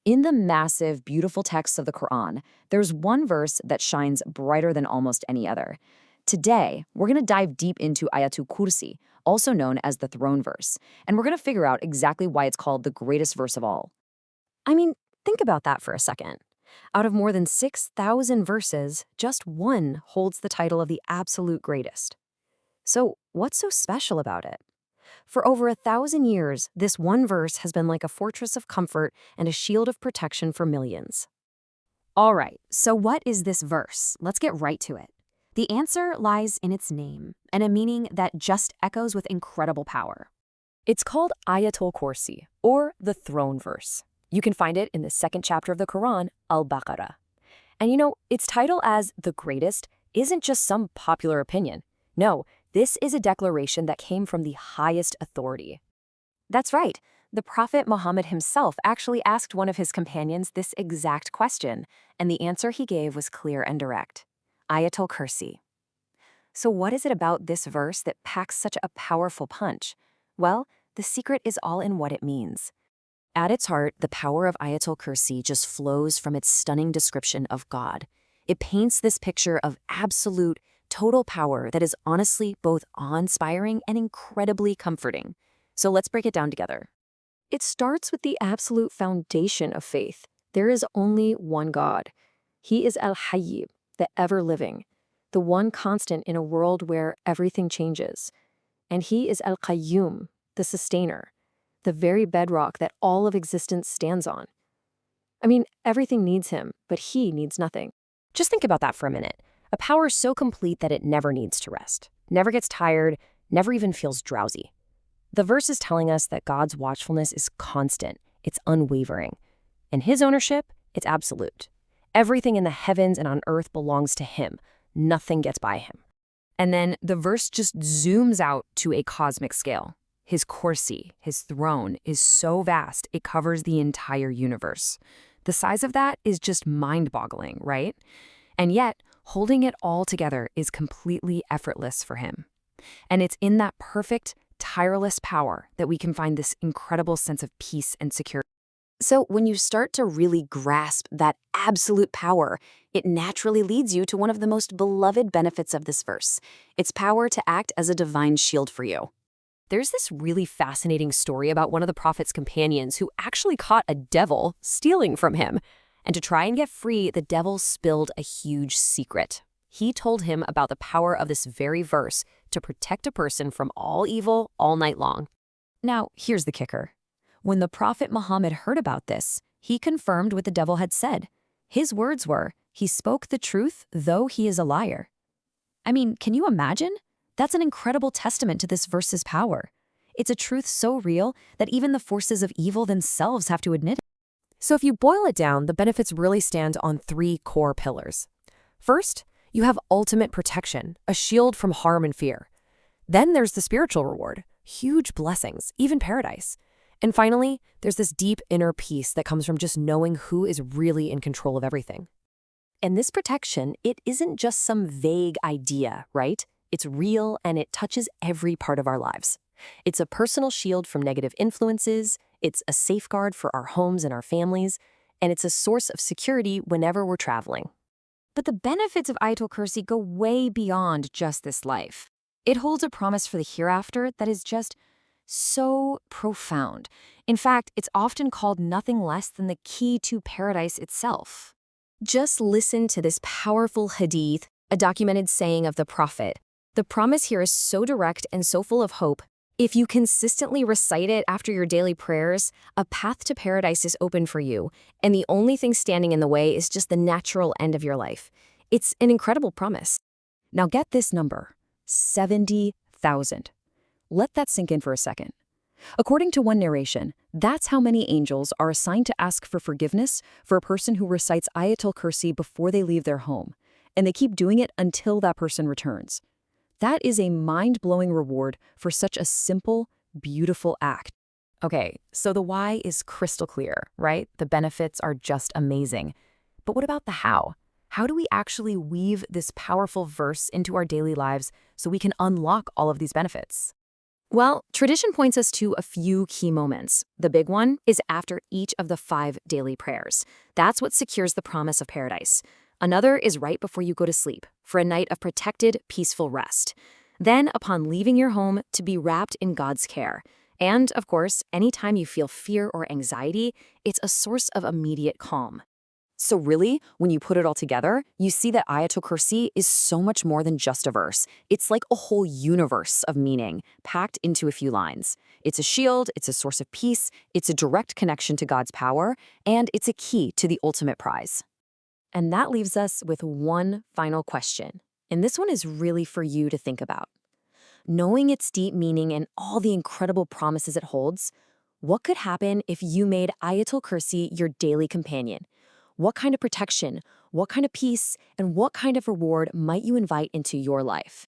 In the massive, beautiful texts of the Quran, there's one verse that shines brighter than almost any other. Today, we're going to dive deep into Ayatul Kursi, also known as the throne verse, and we're going to figure out exactly why it's called the greatest verse of all. I mean, think about that for a second. Out of more than 6,000 verses, just one holds the title of the absolute greatest. So, what's so special about it? For over 1,000 years, this one verse has been like a fortress of comfort and a shield of protection for millions. All right, so what is this verse? Let's get right to it. The answer lies in its name and a meaning that just echoes with incredible power. It's called Ayatul Kursi, or the throne verse. You can find it in the second chapter of the Quran, Al-Baqarah. And its title as the greatest isn't just some popular opinion. No, this is a declaration that came from the highest authority. That's right. The Prophet Muhammad himself actually asked one of his companions this exact question, and the answer he gave was clear and direct. Ayatul Kursi. So what is it about this verse that packs such a powerful punch? Well, the secret is all in what it means. At its heart, the power of Ayatul Kursi just flows from its stunning description of God. It paints this picture of absolute, total power that is honestly both awe-inspiring and incredibly comforting. So let's break it down together. It starts with the absolute foundation of faith. There is only one God. He is Al-Hayy, the ever-living, the one constant in a world where everything changes. And he is Al-Qayyum, the sustainer, the very bedrock that all of existence stands on. I mean, everything needs him, but he needs nothing. Just think about that for a minute. A power so complete that it never needs to rest, never gets tired, never even feels drowsy. The verse is telling us that God's watchfulness is constant, it's unwavering. And his ownership, it's absolute. Everything in the heavens and on earth belongs to him. Nothing gets by him. And then the verse just zooms out to a cosmic scale. His kursi, his throne, is so vast it covers the entire universe. The size of that is just mind-boggling, right? And yet, holding it all together is completely effortless for him. And it's in that perfect, tireless power that we can find this incredible sense of peace and security. So when you start to really grasp that absolute power, it naturally leads you to one of the most beloved benefits of this verse, its power to act as a divine shield for you. There's this really fascinating story about one of the Prophet's companions who actually caught a devil stealing from him. And to try and get free, the devil spilled a huge secret. He told him about the power of this very verse to protect a person from all evil all night long. Now, here's the kicker. When the Prophet Muhammad heard about this, he confirmed what the devil had said. His words were, "He spoke the truth, though he is a liar." I mean, can you imagine? That's an incredible testament to this verse's power. It's a truth so real that even the forces of evil themselves have to admit it. So if you boil it down, the benefits really stand on three core pillars. First, you have ultimate protection, a shield from harm and fear. Then there's the spiritual reward, huge blessings, even paradise. And finally, there's this deep inner peace that comes from just knowing who is really in control of everything. And this protection, it isn't just some vague idea, right? It's real and it touches every part of our lives. It's a personal shield from negative influences, it's a safeguard for our homes and our families, and it's a source of security whenever we're traveling. But the benefits of Ayatul Kursi go way beyond just this life. It holds a promise for the hereafter that is just so profound. In fact, it's often called nothing less than the key to paradise itself. Just listen to this powerful hadith, a documented saying of the Prophet. The promise here is so direct and so full of hope. If you consistently recite it after your daily prayers, a path to paradise is open for you, and the only thing standing in the way is just the natural end of your life. It's an incredible promise. Now get this number, 70,000. Let that sink in for a second. According to one narration, that's how many angels are assigned to ask for forgiveness for a person who recites Ayatul Kursi before they leave their home, and they keep doing it until that person returns. That is a mind-blowing reward for such a simple, beautiful act. Okay, so the why is crystal clear, right? The benefits are just amazing. But what about the how? How do we actually weave this powerful verse into our daily lives so we can unlock all of these benefits? Well, tradition points us to a few key moments. The big one is after each of the 5 daily prayers. That's what secures the promise of paradise. Another is right before you go to sleep, for a night of protected, peaceful rest. Then, upon leaving your home, to be wrapped in God's care. And, of course, anytime you feel fear or anxiety, it's a source of immediate calm. So really, when you put it all together, you see that Ayatul Kursi is so much more than just a verse. It's like a whole universe of meaning packed into a few lines. It's a shield, it's a source of peace, it's a direct connection to God's power, and it's a key to the ultimate prize. And that leaves us with one final question. And this one is really for you to think about. Knowing its deep meaning and all the incredible promises it holds, what could happen if you made Ayatul Kursi your daily companion? What kind of protection, what kind of peace, and what kind of reward might you invite into your life?